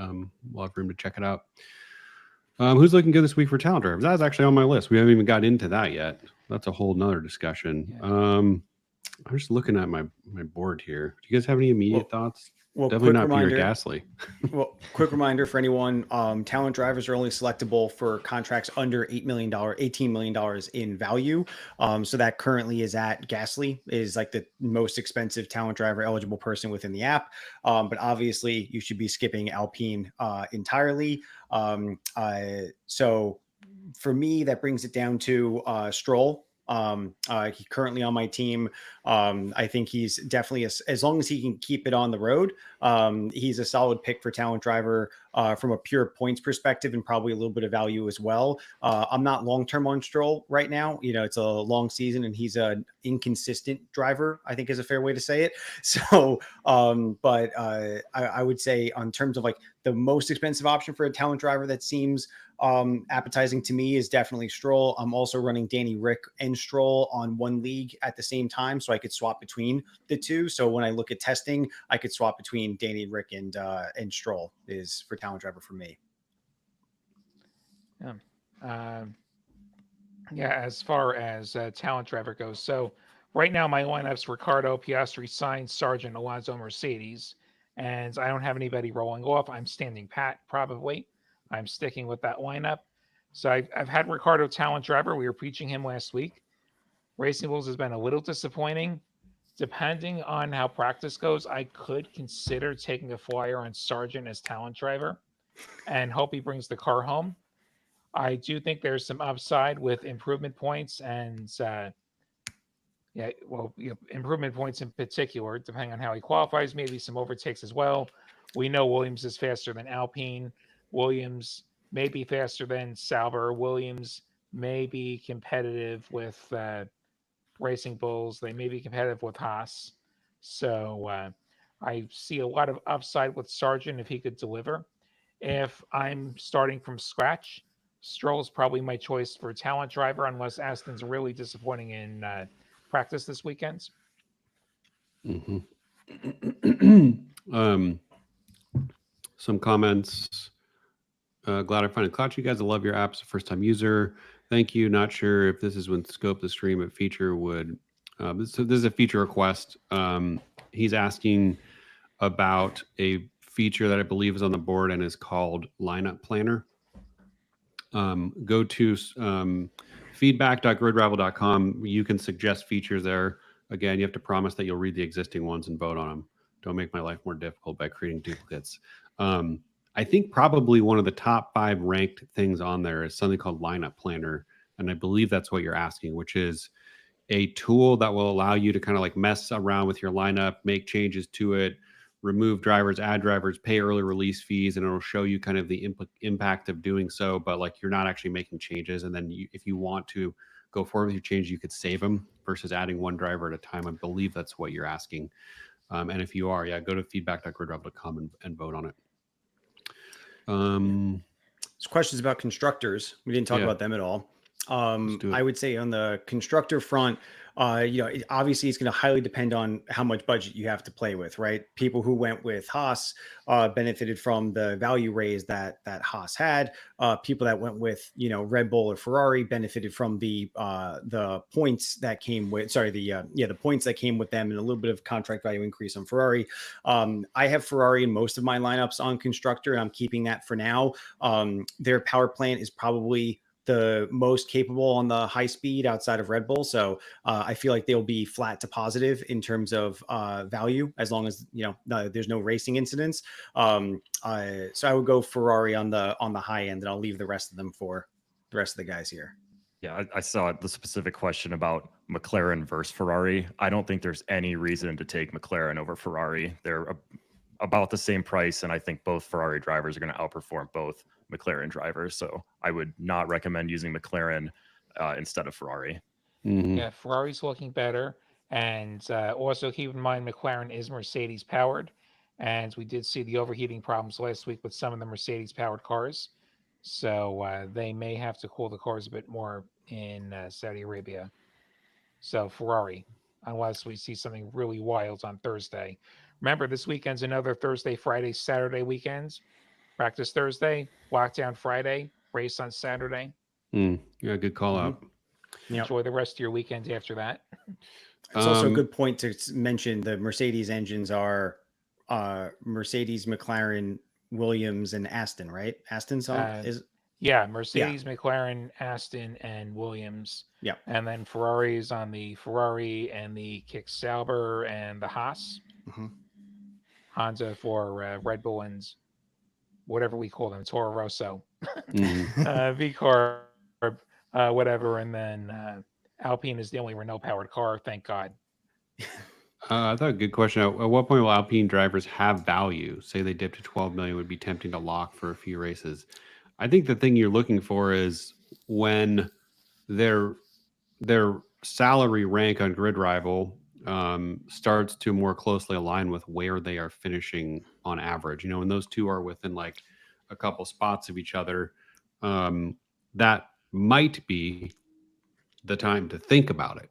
We'll have room to check it out. Who's looking good this week for talent drivers? That's actually on my list. We haven't even got into that yet. That's a whole nother discussion. Yeah. I'm just looking at my board here. Do you guys have any immediate thoughts? Well, definitely not Peter Gasly. Well, quick reminder for anyone: talent drivers are only selectable for contracts under $18 million in value. So that currently is at Gasly, is like the most expensive talent driver eligible person within the app. But obviously, you should be skipping Alpine entirely. So for me, that brings it down to Stroll. He's currently on my team. I think he's definitely, as long as he can keep it on the road, he's a solid pick for talent driver from a pure points perspective and probably a little bit of value as well. I'm not long-term on Stroll right now. It's a long season and he's an inconsistent driver, I think is a fair way to say it. So, but I would say on terms of like the most expensive option for a talent driver that seems appetizing to me is definitely Stroll. I'm also running Danny Rick and Stroll on one league at the same time, so I could swap between the two. So when I look at testing, I could swap between Danny Rick and Stroll is for talent driver for me. As far as talent driver goes, so right now my lineup's Ricciardo, Piastri, Sainz, Sargent, Alonso, Mercedes, and I don't have anybody rolling off. I'm standing pat probably. I'm sticking with that lineup. So I've had Ricciardo talent driver. We were preaching him last week. Racing Bulls has been a little disappointing. Depending on how practice goes, I could consider taking a flyer on Sargent as talent driver and hope he brings the car home. I do think there's some upside with improvement points and improvement points in particular, depending on how he qualifies, maybe some overtakes as well. We know Williams is faster than Alpine. Williams may be faster than Sauber. Williams may be competitive with Racing Bulls. They may be competitive with Haas. So I see a lot of upside with Sargent if he could deliver. If I'm starting from scratch, Stroll is probably my choice for talent driver unless Aston's really disappointing in practice this weekend. Mm-hmm. Some comments. Glad I finally caught you guys. I love your apps. First time user. Thank you. Not sure if this is when scope the stream a feature would. So this is a feature request. he's asking about a feature that I believe is on the board and is called Lineup Planner. Go to feedback.gridrival.com. You can suggest features there. Again, you have to promise that you'll read the existing ones and vote on them. Don't make my life more difficult by creating duplicates. I think probably one of the top 5 ranked things on there is something called Lineup Planner. And I believe that's what you're asking, which is a tool that will allow you to kind of like mess around with your lineup, make changes to it, remove drivers, add drivers, pay early release fees, and it'll show you kind of the impact of doing so. But like you're not actually making changes. And then if you want to go forward with your change, you could save them versus adding one driver at a time. I believe that's what you're asking. And if you are, yeah, go to feedback.gridrival.com and vote on it. There's questions about constructors. We didn't talk about them at all. I would say on the constructor front, obviously it's going to highly depend on how much budget you have to play with, right? People who went with Haas benefited from the value raise that Haas had. People that went with, Red Bull or Ferrari benefited from the points that came with, the points that came with them and a little bit of contract value increase on Ferrari. I have Ferrari in most of my lineups on constructor, and I'm keeping that for now. Their power plant is probably the most capable on the high speed outside of Red Bull. So I feel like they'll be flat to positive in terms of value, as long as, there's no racing incidents. So I would go Ferrari on the high end, and I'll leave the rest of them for the rest of the guys here. Yeah, I saw the specific question about McLaren versus Ferrari. I don't think there's any reason to take McLaren over Ferrari. They're about the same price, and I think both Ferrari drivers are going to outperform both McLaren drivers. So I would not recommend using McLaren instead of Ferrari. Mm-hmm. Yeah, Ferrari's looking better. And also keep in mind, McLaren is Mercedes powered. And we did see the overheating problems last week with some of the Mercedes powered cars. So they may have to cool the cars a bit more in Saudi Arabia. So Ferrari, unless we see something really wild on Thursday. Remember, this weekend's another Thursday, Friday, Saturday weekends. Practice Thursday, lockdown Friday, race on Saturday. Yeah, good call out. Yep. Enjoy the rest of your weekend after that. It's also a good point to mention the Mercedes engines are Mercedes, McLaren, Williams, and Aston, right? Aston's on Yeah, Mercedes, McLaren, Aston, and Williams. Yeah. And then Ferrari's on the Ferrari and the Kick Sauber and the Haas. Mm-hmm. Honda for Red Bull and whatever we call them, Toro Rosso. V-Carb, whatever. And then Alpine is the only Renault-powered car, thank God. I thought a good question. At what point will Alpine drivers have value? Say they dip to 12 million, would be tempting to lock for a few races. I think the thing you're looking for is when their salary rank on GridRival starts to more closely align with where they are finishing on average. When those two are within like a couple spots of each other, that might be the time to think about it.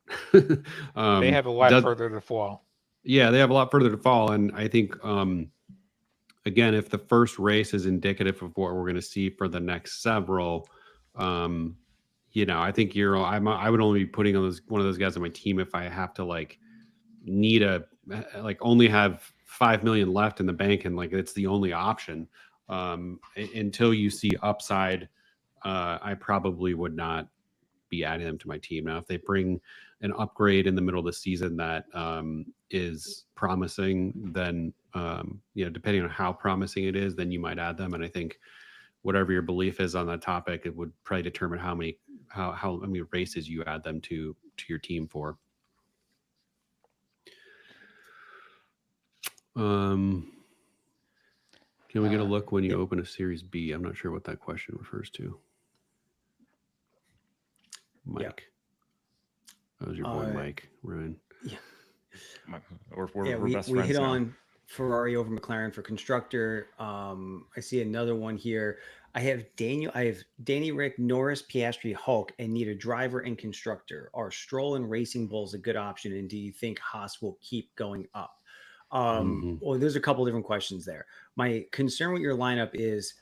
They have a lot further to fall. Yeah, they have a lot further to fall. And I think, again, if the first race is indicative of what we're going to see for the next several, I think I would only be putting on one of those guys on my team if I have to only have 5 million left in the bank and it's the only option. Until you see upside, I probably would not be adding them to my team. Now, if they bring an upgrade in the middle of the season that is promising, then depending on how promising it is, then you might add them. And I think whatever your belief is on that topic, it would probably determine how many races you add them to your team for. Can we get a look when you open a Series B? I'm not sure what that question refers to. Mike. Yeah. That was your boy, Mike, Ryan. Yeah. We're best we friends hit now. on Ferrari over McLaren for constructor. I see another one here. I have Danny, Rick, Norris, Piastri, Hulk, and need a driver and constructor. Are Stroll and Racing Bulls a good option? And do you think Haas will keep going up? Well, there's a couple different questions there. My concern with your lineup is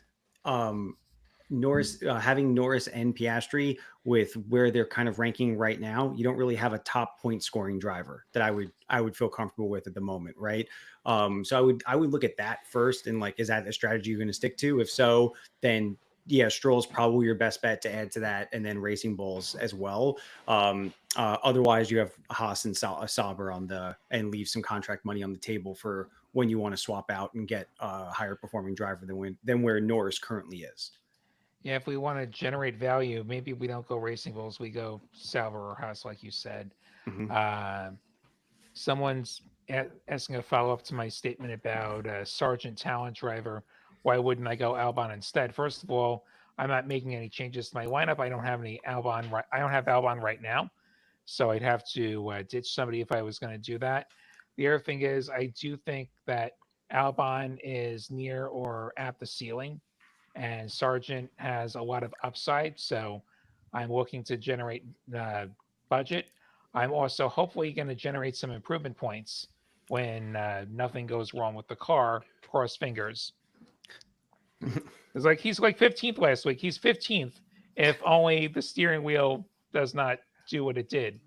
Norris, having Norris and Piastri with where they're kind of ranking right now, you don't really have a top point scoring driver that I would feel comfortable with at the moment, right? So I would look at that first and like, is that a strategy you're going to stick to? If so, then yeah, Stroll's probably your best bet to add to that, and then Racing Bulls as well. Otherwise, you have Haas and Sauber and leave some contract money on the table for when you want to swap out and get a higher performing driver than where Norris currently is. Yeah, if we want to generate value, maybe we don't go Racing Bulls, we go Sauber or Haas, like you said. Mm-hmm. Someone's asking a follow up to my statement about Sergeant Talent Driver. Why wouldn't I go Albon instead? First of all, I'm not making any changes to my lineup. I don't have any Albon. I don't have Albon right now, so I'd have to ditch somebody if I was going to do that. The other thing is, I do think that Albon is near or at the ceiling, and Sargent has a lot of upside. So I'm looking to generate budget. I'm also hopefully going to generate some improvement points when nothing goes wrong with the car. Cross fingers. It's like he's like 15th last week. He's 15th if only the steering wheel does not do what it did.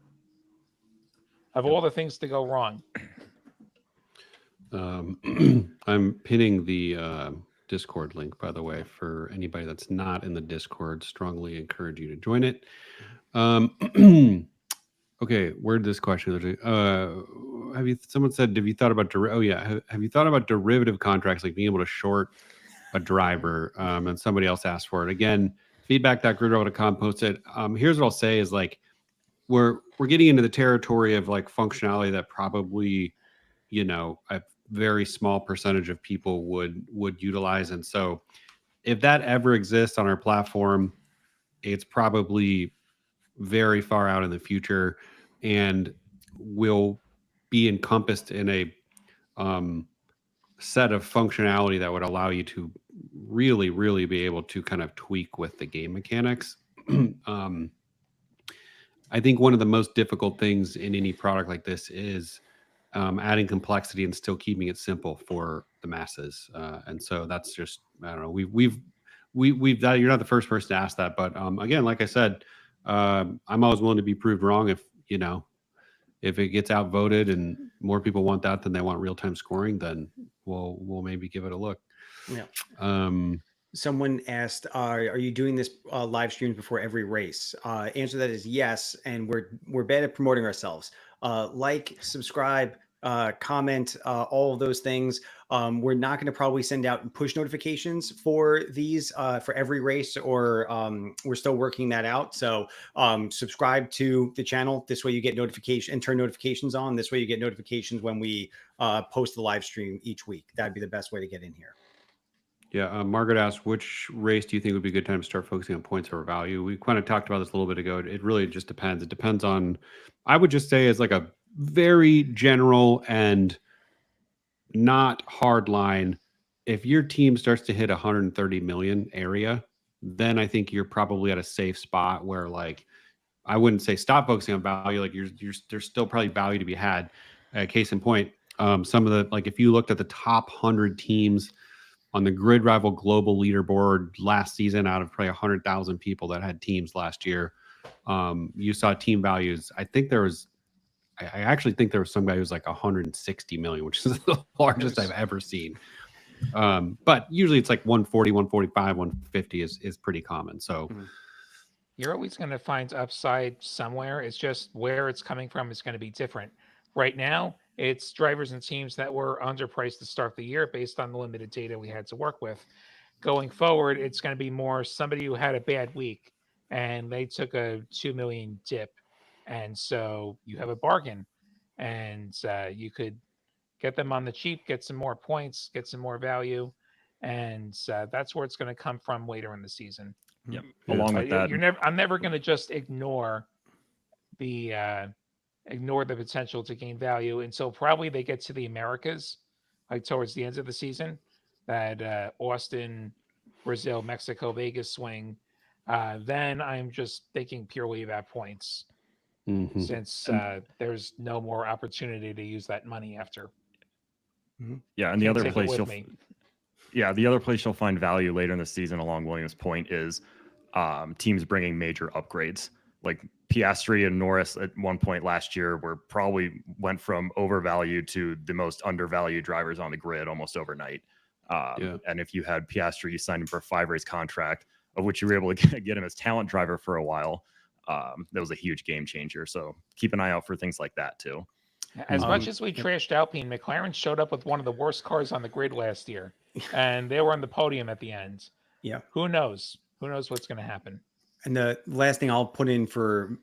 Of all the things to go wrong. I'm pinning the Discord link, by the way, for anybody that's not in the Discord. Strongly encourage you to join it. Okay, where'd this question? Someone said, have you thought about have you thought about derivative contracts, like being able to short a driver? And somebody else asked for it. Again, feedback.gridrival.com posted. Here's what I'll say is, like, we're getting into the territory of like functionality that probably, a very small percentage of people would utilize. And so if that ever exists on our platform, it's probably very far out in the future and will be encompassed in a set of functionality that would allow you to really, really be able to kind of tweak with the game mechanics. I think one of the most difficult things in any product like this is adding complexity and still keeping it simple for the masses. And so that's just, I don't know, we've you're not the first person to ask that, but again, like I said, I'm always willing to be proved wrong if it gets outvoted and more people want that than they want real-time scoring, then we'll maybe give it a look. Yeah. Someone asked, are you doing this live streams before every race? Answer to that is yes, and we're bad at promoting ourselves. Like, subscribe, comment, all of those things. We're not going to probably send out push notifications for these for every race, or we're still working that out. So subscribe to the channel. This way you get notification and turn notifications on. This way you get notifications when we post the live stream each week. That'd be the best way to get in here. Yeah, Margaret asked, which race do you think would be a good time to start focusing on points over value? We kind of talked about this a little bit ago. It really just depends. It depends on, I would just say, as like a very general and not hard line, if your team starts to hit 130 million area, then I think you're probably at a safe spot where, like, I wouldn't say stop focusing on value. Like, there's still probably value to be had. Case in point, some of the, like, if you looked at the top 100 teams on the GridRival global leaderboard last season, out of probably 100,000 people that had teams last year, you saw team values. I actually think there was some guy who was like 160 million, which is the largest I've ever seen. But usually it's like 140, 145, 150 is pretty common. So you're always going to find upside somewhere. It's just where it's coming from is going to be different. Right now, it's drivers and teams that were underpriced to start the year based on the limited data we had to work with. Going forward, it's going to be more somebody who had a bad week and they took a 2 million dip. And so you have a bargain, and you could get them on the cheap, get some more points, get some more value. And that's where it's going to come from later in the season. Yep. Along with that, I'm never going to just ignore the potential to gain value until probably they get to the Americas, like towards the end of the season, that Austin, Brazil, Mexico, Vegas swing. Then I'm just thinking purely about points, since there's no more opportunity to use that money after. Yeah, and the other place Yeah, the other place you'll find value later in the season, along Williams' point, is teams bringing major upgrades. Like Piastri and Norris at one point last year went from overvalued to the most undervalued drivers on the grid almost overnight. And if you had Piastri, you signed him for a 5-race contract, of which you were able to get him as talent driver for a while. That was a huge game changer. So keep an eye out for things like that too. As much as we trashed Alpine, McLaren showed up with one of the worst cars on the grid last year, and they were on the podium at the end. Yeah. Who knows? Who knows what's going to happen? And the last thing I'll put in for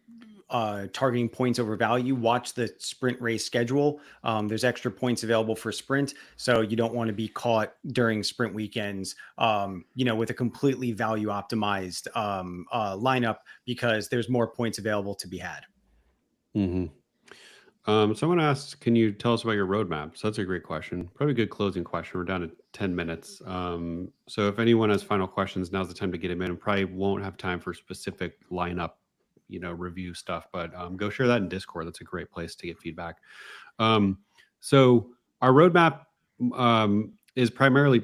targeting points over value, watch the sprint race schedule. There's extra points available for sprint, so you don't want to be caught during sprint weekends, with a completely value optimized lineup, because there's more points available to be had. Mm-hmm. Someone asked, can you tell us about your roadmap? So that's a great question. Probably a good closing question. We're down to 10 minutes. So if anyone has final questions, now's the time to get them in. And probably won't have time for specific lineup, review stuff, but go share that in Discord. That's a great place to get feedback. So our roadmap is primarily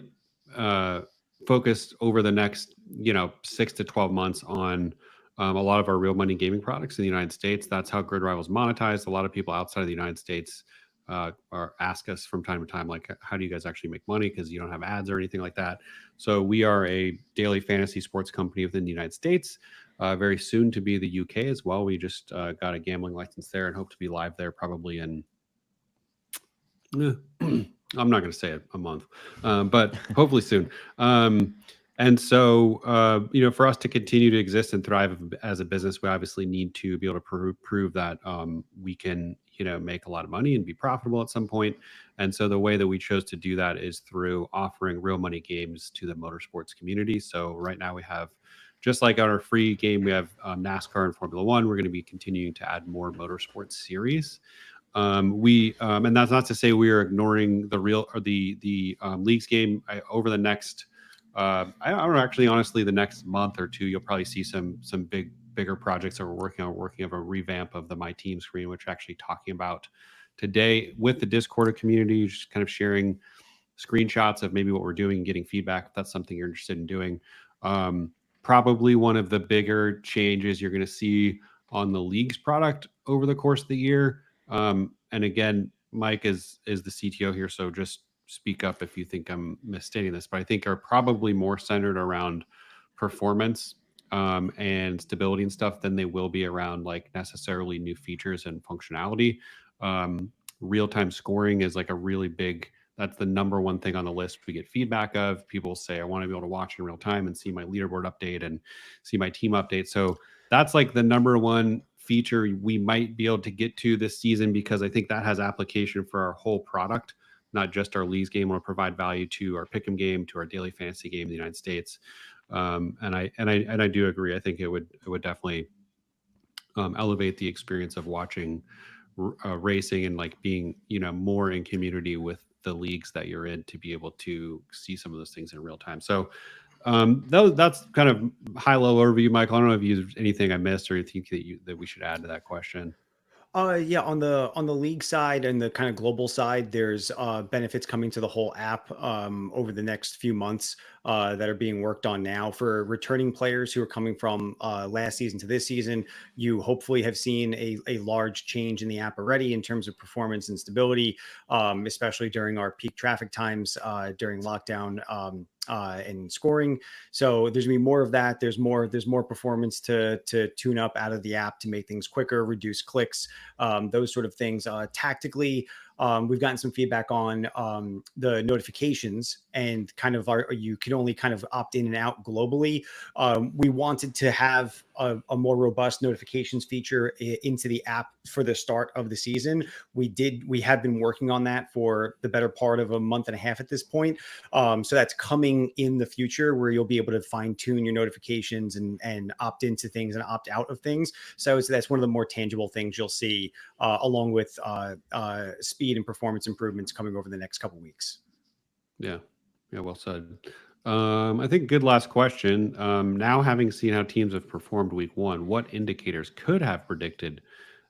focused over the next, 6 to 12 months on a lot of our real money gaming products in the United States. That's how GridRival is monetized. A lot of people outside of the United States ask us from time to time, like, how do you guys actually make money? Because you don't have ads or anything like that. So we are a daily fantasy sports company within the United States, very soon to be the UK as well. We just got a gambling license there and hope to be live there probably in, I'm not going to say it, a month, but hopefully soon. And so, for us to continue to exist and thrive as a business, we obviously need to be able to prove that we can, make a lot of money and be profitable at some point. And so the way that we chose to do that is through offering real money games to the motorsports community. So right now we have, just like on our free game, we have NASCAR and Formula One. We're going to be continuing to add more motorsports series. And that's not to say we are ignoring the leagues game. Over the next, I don't know, actually, honestly, the next month or two, you'll probably see some bigger projects that we're working on a revamp of the My Team screen, which we're actually talking about today with the Discord community, just kind of sharing screenshots of maybe what we're doing and getting feedback if that's something you're interested in doing. Probably one of the bigger changes you're going to see on the league's product over the course of the year. And again, Mike is the CTO here, so just speak up if you think I'm misstating this, but I think are probably more centered around performance and stability and stuff than they will be around like necessarily new features and functionality. Real-time scoring is like a really big, that's the number one thing on the list we get feedback of. People say, I want to be able to watch in real time and see my leaderboard update and see my team update. So that's like the number one feature we might be able to get to this season, because I think that has application for our whole product, not just our leagues game. Will provide value to our pick'em game, to our daily fantasy game in the United States. And I do agree. I think it would definitely elevate the experience of watching racing and like being, more in community with the leagues that you're in, to be able to see some of those things in real time. So that's kind of high level overview, Michael. I don't know if there's anything I missed or you think that we should add to that question. Yeah, on the league side and the kind of global side, there's benefits coming to the whole app over the next few months that are being worked on now for returning players who are coming from last season to this season. You hopefully have seen a large change in the app already in terms of performance and stability, especially during our peak traffic times during lockdown. And scoring. So there's gonna be more of that. There's more performance to tune up out of the app to make things quicker, reduce clicks, those sort of things. Tactically, we've gotten some feedback on the notifications and kind of you can only kind of opt in and out globally. We wanted to have a more robust notifications feature into the app for the start of the season. We have been working on that for the better part of a month and a half at this point. So that's coming in the future, where you'll be able to fine tune your notifications and opt into things and opt out of things. So that's one of the more tangible things you'll see, along with speed and performance improvements coming over the next couple weeks. Yeah, well said. I think good last question. Now, having seen how teams have performed week one, what indicators could have predicted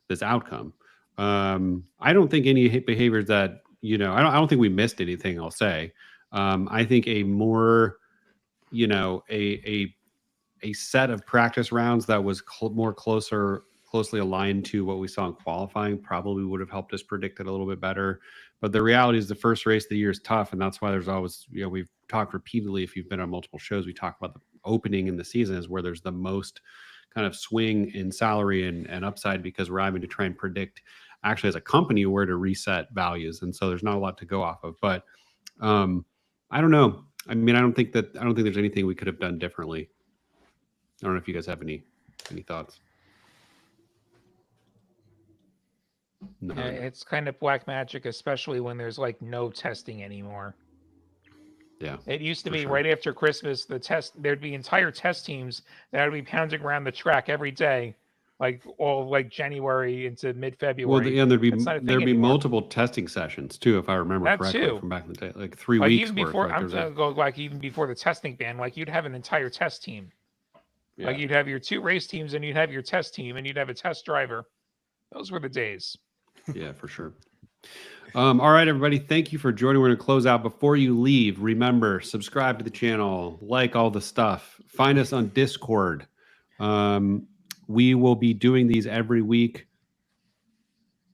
this outcome? I don't think any behaviors that, I don't think we missed anything, I'll say. I think a more, a set of practice rounds that was more closely aligned to what we saw in qualifying probably would have helped us predict it a little bit better. But the reality is the first race of the year is tough, and that's why there's always, we've talked repeatedly, if you've been on multiple shows, we talk about the opening in the season is where there's the most kind of swing in salary and upside, because we're having to try and predict actually as a company where to reset values. And so there's not a lot to go off of. But I don't know. I mean, I don't think there's anything we could have done differently. I don't know if you guys have any thoughts. No. It's kind of black magic, especially when there's like no testing anymore. Yeah. It used to be right after Christmas, there'd be entire test teams that would be pounding around the track every day, like all like January into mid-February. Well, there'd be multiple testing sessions too, if I remember correctly, from back in the day, like 3 weeks even before. Worth, I'm gonna go like even before the testing ban, like you'd have an entire test team. Yeah. Like you'd have your 2 race teams, and you'd have your test team, and you'd have a test driver. Those were the days. Yeah, for sure. All right, everybody. Thank you for joining. We're going to close out. Before you leave, remember, subscribe to the channel, like all the stuff. Find us on Discord. We will be doing these every week,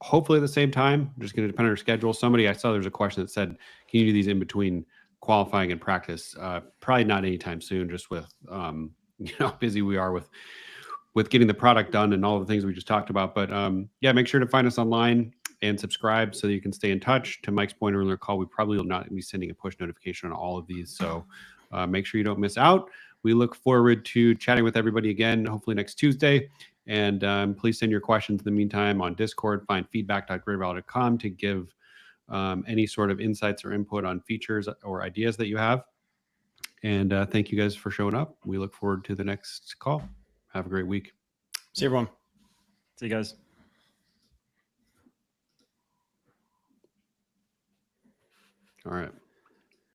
hopefully at the same time. Just going to depend on our schedule. I saw there's a question that said, can you do these in between qualifying and practice? Probably not anytime soon, just with how busy we are with getting the product done and all the things we just talked about. But yeah, make sure to find us online and subscribe so you can stay in touch. To Mike's point earlier call, we probably will not be sending a push notification on all of these. So make sure you don't miss out. We look forward to chatting with everybody again, hopefully next Tuesday. And please send your questions in the meantime on Discord. Find feedback.gridrival.com to give any sort of insights or input on features or ideas that you have. And thank you guys for showing up. We look forward to the next call. Have a great week. See everyone. See you guys. All right.